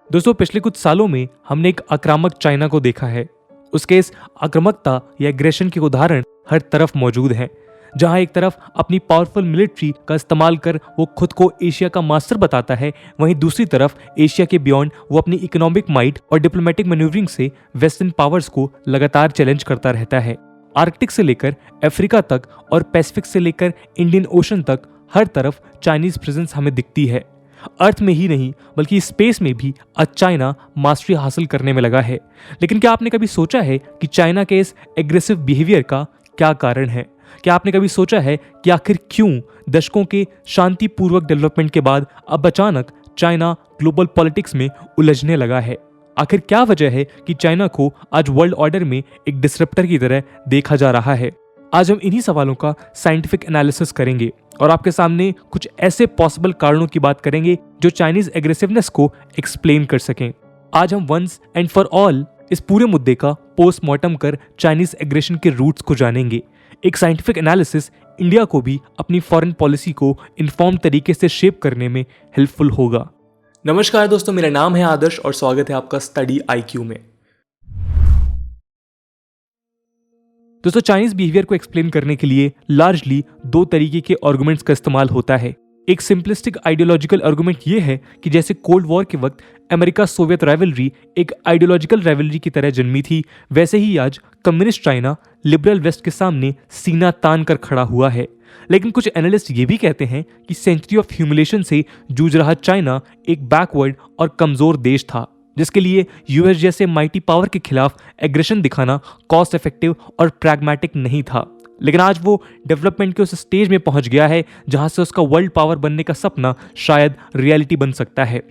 दोस्तों, पिछले कुछ सालों में हमने एक आक्रामक चाइना को देखा है। उसके इस आक्रामकता या एग्रेशन के उदाहरण हर तरफ मौजूद हैं। जहां एक तरफ अपनी पावरफुल मिलिट्री का इस्तेमाल कर वो खुद को एशिया का मास्टर बताता है, वहीं दूसरी तरफ एशिया के बियॉन्ड वो अपनी इकोनॉमिक माइट और डिप्लोमेटिक मैन्यूवरिंग से वेस्टर्न पावर्स को लगातार चैलेंज करता रहता है। आर्कटिक से लेकर अफ्रीका तक और पैसिफिक से लेकर इंडियन ओशन तक हर तरफ चाइनीज प्रेजेंस हमें दिखती है। अर्थ में ही नहीं बल्कि स्पेस में भी आज चाइना मास्टरी हासिल करने में लगा है। लेकिन क्या आपने कभी सोचा है कि चाइना के इस एग्रेसिव बिहेवियर का क्या कारण है? क्या आपने कभी सोचा है कि आखिर क्यों दशकों के शांतिपूर्वक डेवलपमेंट के बाद अब अचानक चाइना ग्लोबल पॉलिटिक्स में उलझने लगा है? आखिर क्या वजह है कि चाइना को आज वर्ल्ड ऑर्डर में एक डिसरप्टर की तरह देखा जा रहा है? आज हम इन्हीं सवालों का साइंटिफिक एनालिसिस करेंगे और आपके सामने कुछ ऐसे पॉसिबल कारणों की बात करेंगे जो चाइनीज एग्रेसिवनेस को एक्सप्लेन कर सकें। आज हम वंस एंड फॉर ऑल इस पूरे मुद्दे का पोस्टमार्टम कर चाइनीज एग्रेशन के रूट्स को जानेंगे। एक साइंटिफिक एनालिसिस इंडिया को भी अपनी फॉरेन पॉलिसी को इन्फॉर्म तरीके से शेप करने में हेल्पफुल होगा। नमस्कार दोस्तों, मेरा नाम है आदर्श और स्वागत है आपका स्टडी IQ में। दोस्तों, चाइनीज बिहेवियर को एक्सप्लेन करने के लिए लार्जली दो तरीके के आर्गुमेंट्स का इस्तेमाल होता है। एक सिंपलिस्टिक आइडियोलॉजिकल आर्गुमेंट ये है कि जैसे कोल्ड वॉर के वक्त अमेरिका सोवियत राइवलरी एक आइडियोलॉजिकल राइवलरी की तरह जन्मी थी, वैसे ही आज कम्युनिस्ट चाइना लिबरल वेस्ट के सामने सीना तान कर खड़ा हुआ है। लेकिन कुछ एनालिस्ट ये भी कहते हैं कि सेंचुरी ऑफ ह्यूमिलेशन से जूझ रहा चाइना एक बैकवर्ड और कमजोर देश था, जिसके लिए यूएस जैसे माइटी पावर के खिलाफ एग्रेशन दिखाना कॉस्ट इफेक्टिव और प्रैग्मेटिक नहीं था। लेकिन आज वो डेवलपमेंट के उस स्टेज में पहुंच गया है जहां से उसका वर्ल्ड पावर बनने का सपना शायद रियलिटी बन सकता है।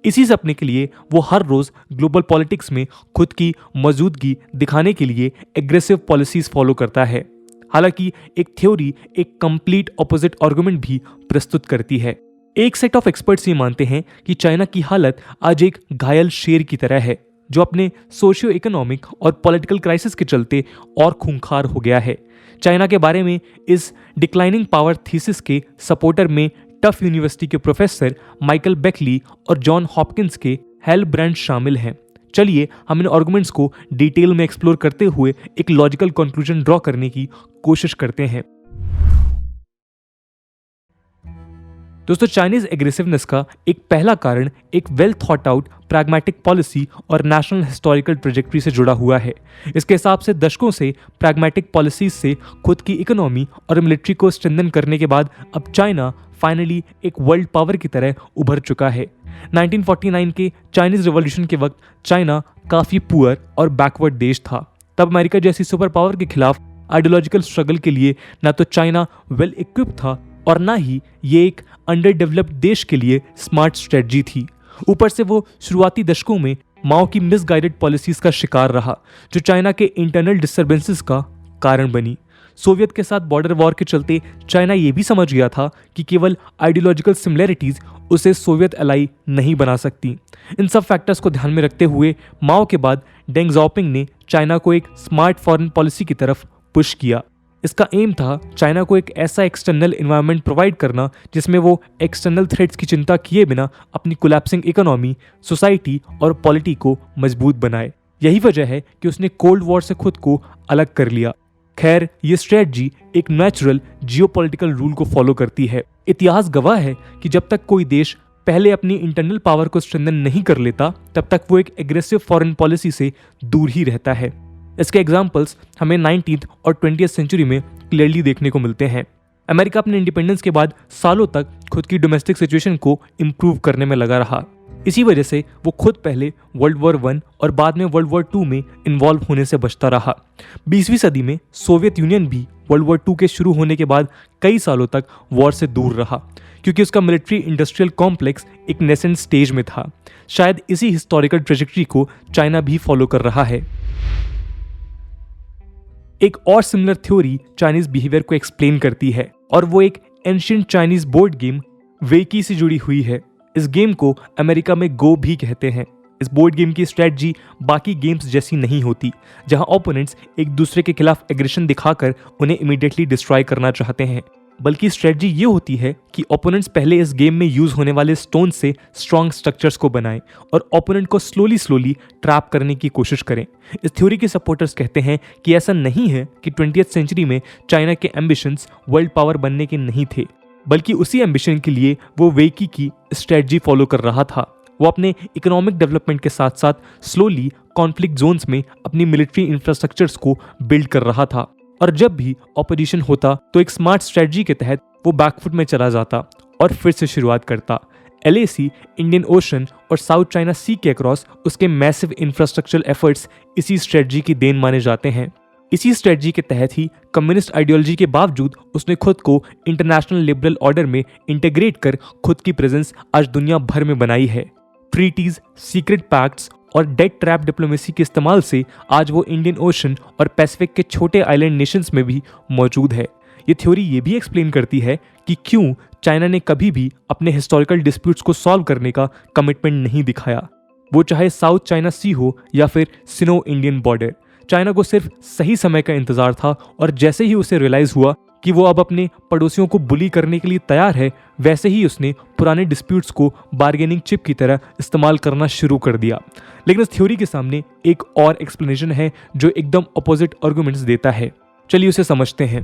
इसी सपने के लिए वो हर रोज ग्लोबल पॉलिटिक्स में खुद की मौजूदगी दिखाने के लिए एग्रेसिव पॉलिसीज फॉलो करता है। हालांकि एक थ्योरी एक कंप्लीट ऑपोजिट आर्गुमेंट भी प्रस्तुत करती है। एक सेट ऑफ एक्सपर्ट्स ये मानते हैं कि चाइना की हालत आज एक घायल शेर की तरह है जो अपने सोशियो इकोनॉमिक और पॉलिटिकल क्राइसिस के चलते और खूंखार हो गया है। चाइना के बारे में इस डिक्लाइनिंग पावर थीसिस के सपोर्टर में टफ यूनिवर्सिटी के प्रोफेसर माइकल बेकली और जॉन हॉपकिंस के हेल ब्रांड शामिल हैं। चलिए हम इन आर्गुमेंट्स को डिटेल में एक्सप्लोर करते हुए एक लॉजिकल कंक्लूजन ड्रॉ करने की कोशिश करते हैं। दोस्तों, चाइनीज एग्रेसिवनेस का एक पहला कारण एक well thought out pragmatic policy और नेशनल हिस्टोरिकल ट्रेजेक्टरी से जुड़ा हुआ है। इसके हिसाब से दशकों से प्रैग्मेटिक पॉलिसीज से खुद की इकोनॉमी और मिलिट्री को स्ट्रेंथन करने के बाद अब चाइना फाइनली एक वर्ल्ड पावर की तरह उभर चुका है। 1949 के चाइनीज रिवॉल्यूशन के वक्त चाइना काफी पुअर और बैकवर्ड देश था। तब अमेरिका जैसी सुपर पावर के खिलाफ आइडियोलॉजिकल स्ट्रगल के लिए ना तो चाइना वेल इक्विप्ड था और ना ही ये एक अंडर डेवलप्ड देश के लिए स्मार्ट स्ट्रेटजी थी। ऊपर से वो शुरुआती दशकों में माओ की मिसगाइडेड पॉलिसीज का शिकार रहा, जो चाइना के इंटरनल डिस्टर्बेंसेस का कारण बनी। सोवियत के साथ बॉर्डर वॉर के चलते चाइना ये भी समझ गया था कि केवल आइडियोलॉजिकल सिमिलैरिटीज उसे सोवियत एलाई नहीं बना सकती। इन सब फैक्टर्स को ध्यान में रखते हुए माओ के बाद डेंग ज़ाओपिंग ने चाइना को एक स्मार्ट फॉरेन पॉलिसी की तरफ पुश किया। इसका एम था चाइना को एक ऐसा एक्सटर्नल एनवायरनमेंट प्रोवाइड करना जिसमें वो एक्सटर्नल थ्रेट्स की चिंता किए बिना अपनी कोलैप्सिंग इकोनॉमी, सोसाइटी और पॉलिटी को मजबूत बनाए। यही वजह है कि उसने कोल्ड वॉर से खुद को अलग कर लिया। खैर, ये स्ट्रेटजी एक नेचुरल जियोपॉलिटिकल रूल को फॉलो करती है। इतिहास गवाह है कि जब तक कोई देश पहले अपनी इंटरनल पावर को स्ट्रेंथन नहीं कर लेता, तब तक वो एक एग्रेसिव फॉरेन पॉलिसी से दूर ही रहता है। इसके एग्जाम्पल्स हमें 19th और 20th सेंचुरी में क्लियरली देखने को मिलते हैं। अमेरिका अपने इंडिपेंडेंस के बाद सालों तक खुद की डोमेस्टिक सिचुएशन को इम्प्रूव करने में लगा रहा। इसी वजह से वो खुद पहले वर्ल्ड वॉर 1 और बाद में वर्ल्ड वॉर 2 में इन्वॉल्व होने से बचता रहा। 20वीं सदी में सोवियत यूनियन भी वर्ल्ड वॉर 2 के शुरू होने के बाद कई सालों तक वॉर से दूर रहा, क्योंकि उसका मिलिट्री इंडस्ट्रियल कॉम्प्लेक्स एक नेसेंट स्टेज में था। शायद इसी हिस्टोरिकल ट्रेजेक्टरी को चाइना भी फॉलो कर रहा है। एक और सिमिलर थ्योरी चाइनीज बिहेवियर को एक्सप्लेन करती है और वो एक एंशिएंट चाइनीज बोर्ड गेम वेकी से जुड़ी हुई है। इस गेम को अमेरिका में गो भी कहते हैं। इस बोर्ड गेम की स्ट्रेटजी बाकी गेम्स जैसी नहीं होती, जहां ओपोनेंट्स एक दूसरे के खिलाफ एग्रेशन दिखाकर उन्हें इमीडिएटली डिस्ट्रॉय करना चाहते हैं। बल्कि स्ट्रेटजी ये होती है कि ओपोनेंट्स पहले इस गेम में यूज होने वाले स्टोन से स्ट्रॉन्ग स्ट्रक्चर्स को बनाएं और ओपोनेंट को स्लोली ट्रैप करने की कोशिश करें। इस थ्योरी के सपोर्टर्स कहते हैं कि ऐसा नहीं है कि 20th सेंचुरी में चाइना के एम्बिशंस वर्ल्ड पावर बनने के नहीं थे, बल्कि उसी एम्बिशन के लिए वो वेकी की स्ट्रेटजी फॉलो कर रहा था। वो अपने इकोनॉमिक डेवलपमेंट के साथ साथ स्लोली कॉन्फ्लिक्ट जोन्स में अपनी मिलिट्री इंफ्रास्ट्रक्चर्स को बिल्ड कर रहा था, और जब भी ऑपोजिशन होता तो एक स्मार्ट स्ट्रेटजी के तहत वो बैकफुट में चला जाता और फिर से शुरुआत करता। LAC, इंडियन ओशन और साउथ चाइना सी के अक्रॉस उसके मैसिव इंफ्रास्ट्रक्चरल एफर्ट्स इसी स्ट्रेटजी की देन माने जाते हैं। इसी स्ट्रेटजी के तहत ही कम्युनिस्ट आइडियोलॉजी के बावजूद उसने खुद को इंटरनेशनल लिबरल ऑर्डर में इंटीग्रेट कर खुद की प्रेजेंस आज दुनिया भर में बनाई है। ट्रीटीज, सीक्रेट पैक्ट्स और डेट ट्रैप डिप्लोमेसी के इस्तेमाल से आज वो इंडियन ओशन और पैसिफिक के छोटे आइलैंड नेशंस में भी मौजूद है। ये थ्योरी ये भी एक्सप्लेन करती है कि क्यों चाइना ने कभी भी अपने हिस्टोरिकल डिस्प्यूट्स को सॉल्व करने का कमिटमेंट नहीं दिखाया, वो चाहे साउथ चाइना सी हो या फिर सिनो इंडियन बॉर्डर। चाइना को सिर्फ सही समय का इंतजार था, और जैसे ही उसे रियलाइज हुआ कि वो अब अपने पड़ोसियों को बुली करने के लिए तैयार है, वैसे ही उसने पुराने डिस्प्यूट्स को बार्गेनिंग चिप की तरह इस्तेमाल करना शुरू कर दिया। लेकिन इस थ्योरी के सामने एक और एक्सप्लेनेशन है जो एकदम अपोजिट आर्गुमेंट्स देता है। चलिए उसे समझते हैं।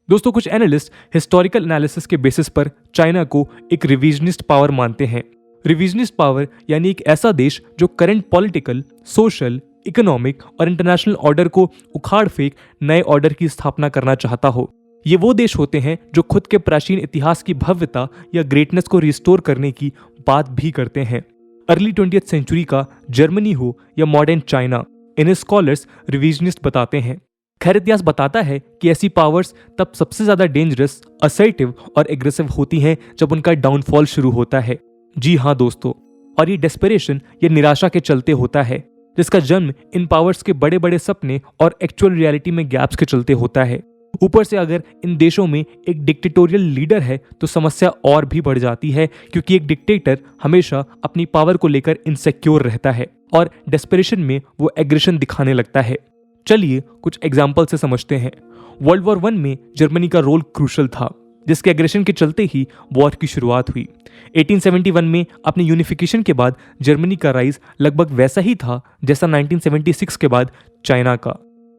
दोस्तों, कुछ एनालिस्ट हिस्टोरिकल एनालिसिस के बेसिस पर चाइना को एक रिविजनिस्ट पावर मानते हैं। रिविजनिस्ट पावर यानी एक ऐसा देश जो करंट पॉलिटिकल, सोशल, इकोनॉमिक और इंटरनेशनल ऑर्डर को उखाड़ फेंक नए ऑर्डर की स्थापना करना चाहता हो। ये वो देश होते हैं जो खुद के प्राचीन इतिहास की भव्यता या ग्रेटनेस को रिस्टोर करने की बात भी करते हैं। अर्ली 20th सेंचुरी का जर्मनी हो या मॉडर्न चाइना, इन्हें स्कॉलर्स रिविजनिस्ट बताते हैं। खैर, इतिहास बताता है कि ऐसी पावर्स तब सबसे ज्यादा डेंजरस, असर्टिव और एग्रेसिव होती हैं जब उनका डाउनफॉल शुरू होता है। जी हाँ दोस्तों, और ये डेस्परेशन या निराशा के चलते होता है, जिसका जन्म इन पावर्स के बड़े बड़े सपने और एक्चुअल रियलिटी में गैप्स के चलते होता है। ऊपर से अगर इन देशों में एक डिक्टेटोरियल लीडर है तो समस्या और भी बढ़ जाती है, क्योंकि एक डिक्टेटर हमेशा अपनी पावर को लेकर इनसिक्योर रहता है और डेस्परेशन में वो एग्रेशन दिखाने लगता है। चलिए कुछ एग्जाम्पल से समझते हैं। वर्ल्ड वॉर 1 में जर्मनी का रोल क्रूशल था, जिसके एग्रेशन के चलते ही वॉर की शुरुआत हुई। 1871 में अपने यूनिफिकेशन के बाद जर्मनी का राइज लगभग वैसा ही था जैसा 1976 के बाद चाइना का।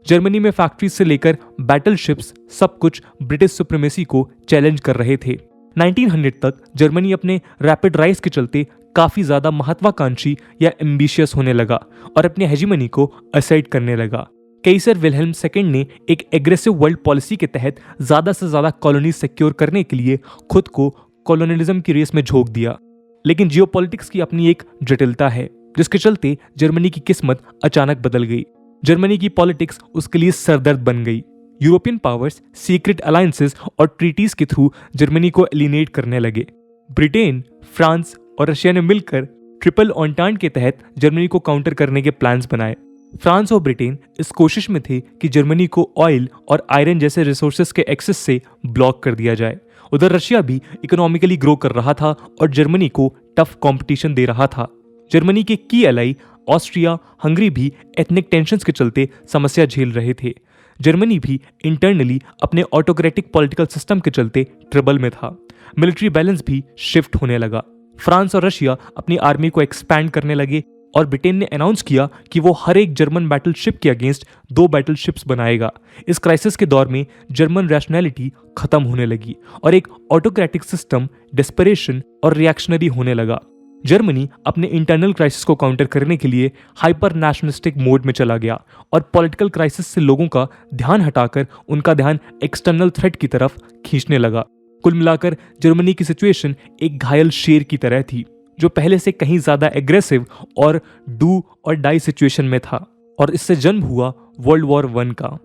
जर्मनी में फैक्ट्रीज से लेकर बैटलशिप्स सब कुछ ब्रिटिश सुप्रीमेसी को चैलेंज कर रहे थे। 1900 तक जर्मनी अपने रैपिड राइज के चलते काफी ज्यादा महत्वाकांक्षी या एम्बिशियस होने लगा और अपने हेजिमनी को असर्ट करने लगा। कैसर विल्हेल्म सेकंड ने एक एग्रेसिव वर्ल्ड पॉलिसी के तहत ज्यादा से ज्यादा कॉलोनीज सिक्योर करने के लिए खुद को कॉलोनियलिज्म की रेस में झोंक दिया। लेकिन जियोपॉलिटिक्स की अपनी एक जटिलता है, जिसके चलते जर्मनी की किस्मत अचानक बदल गई। जर्मनी की पॉलिटिक्स उसके लिए सरदर्द बन गई। यूरोपियन पावर्स सीक्रेट अलायंसेस और ट्रीटीज के थ्रू जर्मनी को एलिनेट करने लगे। ब्रिटेन, फ्रांस और रशिया ने मिलकर ट्रिपल ऑन्टांट के तहत जर्मनी को काउंटर करने के प्लान्स बनाए। फ्रांस और ब्रिटेन इस कोशिश में थे कि जर्मनी को ऑयल और आयरन जैसे रिसोर्सेज के एक्सेस से ब्लॉक कर दिया जाए। उधर रशिया भी इकोनॉमिकली ग्रो कर रहा था और जर्मनी को टफ कंपटीशन दे रहा था। जर्मनी के की एलाई ऑस्ट्रिया, हंगरी भी एथनिक टेंशन्स के चलते समस्या झेल रहे थे। जर्मनी भी इंटरनली अपने ऑटोक्रेटिक पॉलिटिकल सिस्टम के चलते ट्रबल में था। मिलिट्री बैलेंस भी शिफ्ट होने लगा। फ्रांस और रशिया अपनी आर्मी को एक्सपैंड करने लगे और ब्रिटेन ने अनाउंस किया कि वो हर एक जर्मन बैटलशिप के अगेंस्ट 2 बैटलशिप्स बनाएगा। इस क्राइसिस के दौर में जर्मन रैशनैलिटी खत्म होने लगी और एक ऑटोक्रेटिक सिस्टम डेस्परेशन और रिएक्शनरी होने लगा। जर्मनी अपने इंटरनल क्राइसिस को काउंटर करने के लिए हाइपर नेशनलिस्टिक मोड में चला गया और पॉलिटिकल क्राइसिस से लोगों का ध्यान हटाकर उनका ध्यान एक्सटर्नल थ्रेट की तरफ खींचने लगा। कुल मिलाकर जर्मनी की सिचुएशन एक घायल शेर की तरह थी, जो पहले से कहीं ज्यादा एग्रेसिव और डू और डाई सिचुएशन में था, और इससे जन्म हुआ वर्ल्ड वॉर 1 का।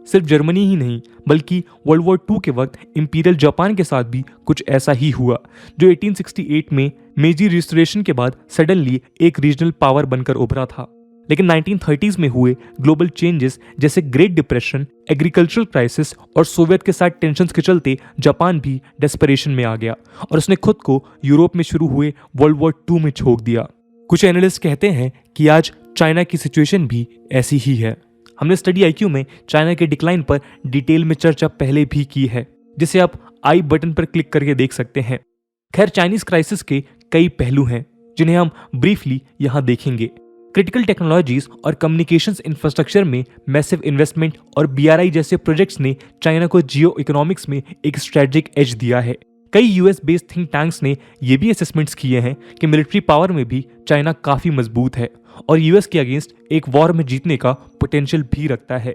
सिर्फ जर्मनी ही नहीं, बल्कि वर्ल्ड वॉर 2 के वक्त इंपीरियल जापान के साथ भी कुछ ऐसा ही हुआ, जो 1868 में मेजी रिस्टोरेशन के बाद सडनली एक रीजनल पावर बनकर उभरा था। लेकिन 1930s में हुए ग्लोबल चेंजेस जैसे ग्रेट डिप्रेशन, एग्रीकल्चरल क्राइसिस और सोवियत के साथ टेंशन्स के चलते जापान भी डेस्परेशन में आ गया और उसने खुद को यूरोप में शुरू हुए वर्ल्ड वॉर 2 में झोंक दिया। कुछ एनालिस्ट कहते हैं कि आज चाइना की सिचुएशन भी ऐसी ही है। हमने स्टडी आईक्यू में चाइना के डिक्लाइन पर डिटेल में चर्चा पहले भी की है, जिसे आप आई बटन पर क्लिक करके देख सकते हैं। खैर, चाइनीज क्राइसिस के कई पहलू हैं जिन्हें हम ब्रीफली यहां देखेंगे। क्रिटिकल टेक्नोलॉजीज और कम्युनिकेशंस इंफ्रास्ट्रक्चर में मैसिव इन्वेस्टमेंट और BRI जैसे प्रोजेक्ट्स ने चाइना को जियो इकोनॉमिक्स में एक स्ट्रेटेजिक एज दिया है। कई US बेस्ड थिंक टैंक्स ने ये भी असेसमेंट्स किए हैं कि मिलिट्री पावर में भी चाइना काफी मजबूत है और US के अगेंस्ट एक वॉर में जीतने का पोटेंशियल भी रखता है।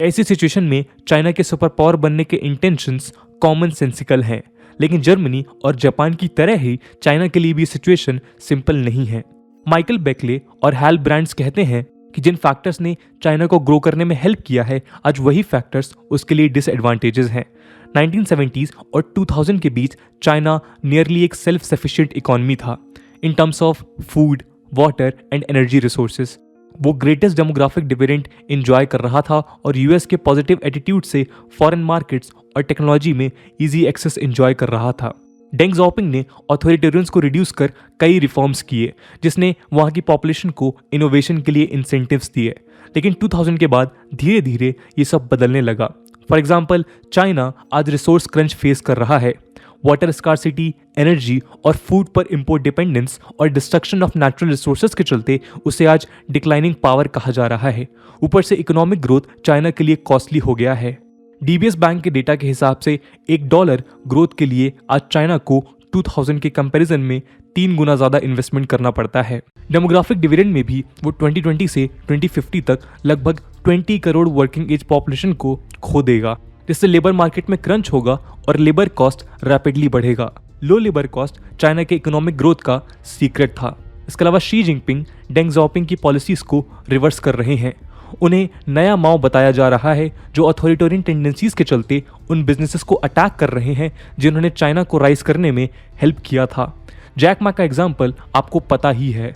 ऐसी सिचुएशन में चाइना के सुपर पावर बनने के इंटेंशंस कॉमन सेंसिकल हैं, लेकिन जर्मनी और जापान की तरह ही चाइना के लिए भी सिचुएशन सिंपल नहीं है। माइकल बेकले और हैल ब्रांड्स कहते हैं कि जिन फैक्टर्स ने चाइना को ग्रो करने में हेल्प किया है, आज वही फैक्टर्स उसके लिए डिसएडवांटेजेस हैं। 1970s और 2000 के बीच चाइना नियरली एक सेल्फ सफिशिएंट इकोनॉमी था in terms of food, water and energy resources. वो ग्रेटेस्ट डेमोग्राफिक डिविडेंड एंजॉय कर रहा था और US के पॉजिटिव एटीट्यूड से फॉरेन मार्केट्स और टेक्नोलॉजी में इजी एक्सेस एंजॉय कर रहा था। डेंग ज़ाओपिंग ने ऑथोरिटेरियंस को रिड्यूस कर कई रिफॉर्म्स किए, जिसने वहाँ की पॉपुलेशन को इनोवेशन के लिए इंसेंटिव्स दिए। लेकिन 2000 के बाद धीरे धीरे ये सब बदलने लगा। फॉर एग्जाम्पल, चाइना आज रिसोर्स क्रंच फेस कर रहा है। वाटर स्कार्सिटी, एनर्जी और फूड पर इंपोर्ट डिपेंडेंस और डिस्ट्रक्शन ऑफ नेचुरल रिसोर्सेज के चलते उसे आज डिक्लाइनिंग पावर कहा जा रहा है। ऊपर से इकोनॉमिक ग्रोथ चाइना के लिए कॉस्टली हो गया है। DBS बैंक के डेटा के हिसाब से $1 ग्रोथ के लिए आज चाइना को 2000 के कंपैरिजन में 3 गुना ज्यादा इन्वेस्टमेंट करना पड़ता है। डेमोग्राफिक डिविडेंड में भी वो 2020 से 2050 तक लगभग 20 करोड़ वर्किंग एज पॉपुलेशन को खो देगा, जिससे लेबर मार्केट में क्रंच होगा और लेबर कॉस्ट रैपिडली बढ़ेगा। लो लेबर कॉस्ट चाइना के इकोनॉमिक ग्रोथ का सीक्रेट था। इसके अलावा शी जिनपिंग डेंग ज़ाओपिंग की पॉलिसीज को रिवर्स कर रहे हैं। उन्हें नया माओ बताया जा रहा है, जो अथॉरिटेरियन टेंडेंसीज के चलते उन बिजनेसेस को अटैक कर रहे हैं जिन्होंने चाइना को राइज करने में हेल्प किया था। जैक मा का एग्जाम्पल आपको पता ही है।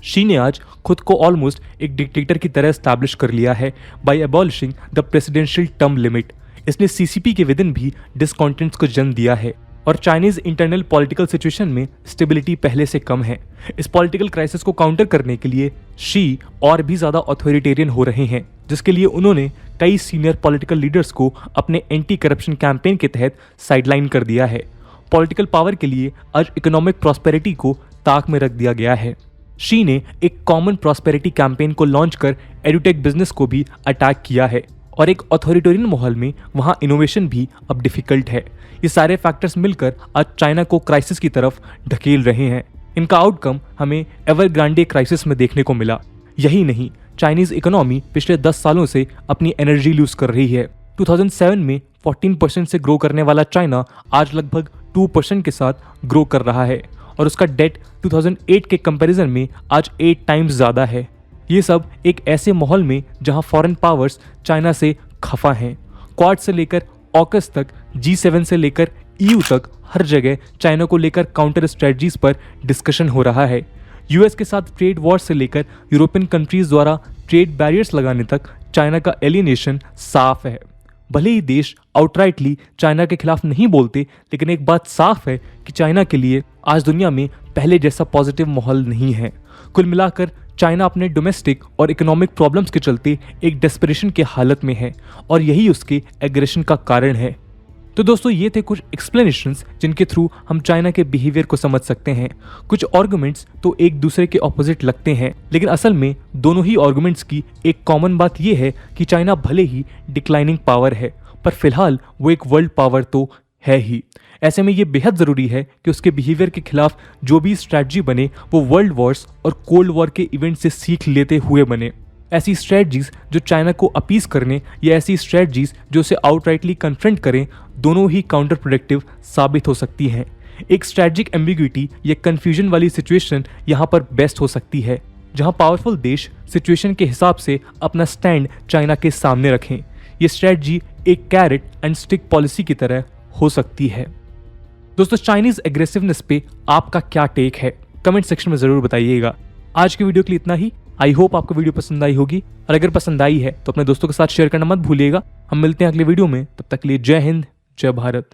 शी ने आज खुद को ऑलमोस्ट एक डिक्टेटर की तरह एस्टैब्लिश कर लिया है by abolishing the presidential term limit. इसने CCP के विदिन भी डिसकॉन्टेंट्स को जन्म दिया है और चाइनीज इंटरनल पॉलिटिकल सिचुएशन में स्टेबिलिटी पहले से कम है। इस पॉलिटिकल क्राइसिस को काउंटर करने के लिए शी और भी ज्यादा ऑथोरिटेरियन हो रहे हैं, जिसके लिए उन्होंने कई सीनियर पॉलिटिकल लीडर्स को अपने एंटी करप्शन कैंपेन के तहत साइडलाइन कर दिया है। पॉलिटिकल पावर के लिए आज इकोनॉमिक प्रॉस्पेरिटी को ताक में रख दिया गया है। शी ने एक कॉमन प्रॉस्पेरिटी कैंपेन को लॉन्च कर एडुटेक बिजनेस को भी अटैक किया है और एक ऑथोरिटेरियन माहौल में वहां इनोवेशन भी अब डिफिकल्ट है। ये सारे फैक्टर्स मिलकर आज चाइना को क्राइसिस की तरफ ढकेल रहे हैं। इनका आउटकम हमें एवरग्रांडे क्राइसिस में देखने को मिला। यही नहीं, चाइनीज इकोनॉमी पिछले 10 सालों से अपनी एनर्जी लूज कर रही है। 2007 में 14% से ग्रो करने वाला चाइना आज लगभग 2% के साथ ग्रो कर रहा है और उसका डेट 2008 के कंपैरिजन में आज 8 टाइम्स ज्यादा है। ये सब एक ऐसे माहौल में जहां फॉरेन पावर्स चाइना से खफा हैं। क्वाड से लेकर ऑकस तक, G7 से लेकर EU तक हर जगह चाइना को लेकर काउंटर स्ट्रेटजीज पर डिस्कशन हो रहा है। US के साथ ट्रेड वॉर से लेकर यूरोपियन कंट्रीज द्वारा ट्रेड बैरियर्स लगाने तक चाइना का एलियनेशन साफ है। भले ही देश आउटराइटली चाइना के खिलाफ नहीं बोलते, लेकिन एक बात साफ है कि चाइना के लिए आज दुनिया में पहले जैसा पॉजिटिव माहौल नहीं है। कुल मिलाकर चाइना अपने डोमेस्टिक और इकोनॉमिक प्रॉब्लम्स के चलते एक डेस्परेशन के हालत में है और यही उसके एग्रेशन का कारण है। तो दोस्तों, ये थे कुछ एक्सप्लेनेशंस जिनके थ्रू हम चाइना के बिहेवियर को समझ सकते हैं। कुछ आर्गुमेंट्स तो एक दूसरे के ऑपोजिट लगते हैं, लेकिन असल में दोनों ही आर्गुमेंट्स की एक कॉमन बात यह है कि चाइना भले ही डिक्लाइनिंग पावर है, पर फिलहाल वो एक वर्ल्ड पावर तो है ही। ऐसे में ये बेहद ज़रूरी है कि उसके बिहेवियर के खिलाफ जो भी स्ट्रैटेजी बने वो वर्ल्ड वॉर्स और कोल्ड वॉर के इवेंट से सीख लेते हुए बने। ऐसी स्ट्रैटेजीज जो चाइना को अपीज करने या ऐसी स्ट्रैटेजीज जो उसे आउटराइटली कन्फ्रंट करें, दोनों ही काउंटर प्रोडक्टिव साबित हो सकती हैं। एक स्ट्रैटेजिक एम्बिग्यूटी या कन्फ्यूजन वाली सिचुएशन यहाँ पर बेस्ट हो सकती है, जहाँ पावरफुल देश सिचुएशन के हिसाब से अपना स्टैंड चाइना के सामने रखें। ये स्ट्रैटेजी एक कैरेट एंड स्टिक पॉलिसी की तरह हो सकती है। दोस्तों, चाइनीज एग्रेसिवनेस पे आपका क्या टेक है, कमेंट सेक्शन में जरूर बताइएगा। आज की वीडियो के लिए इतना ही। आई होप आपको वीडियो पसंद आई होगी, और अगर पसंद आई है तो अपने दोस्तों के साथ शेयर करना मत भूलिएगा। हम मिलते हैं अगले वीडियो में, तब तक के लिए जय हिंद, जय भारत।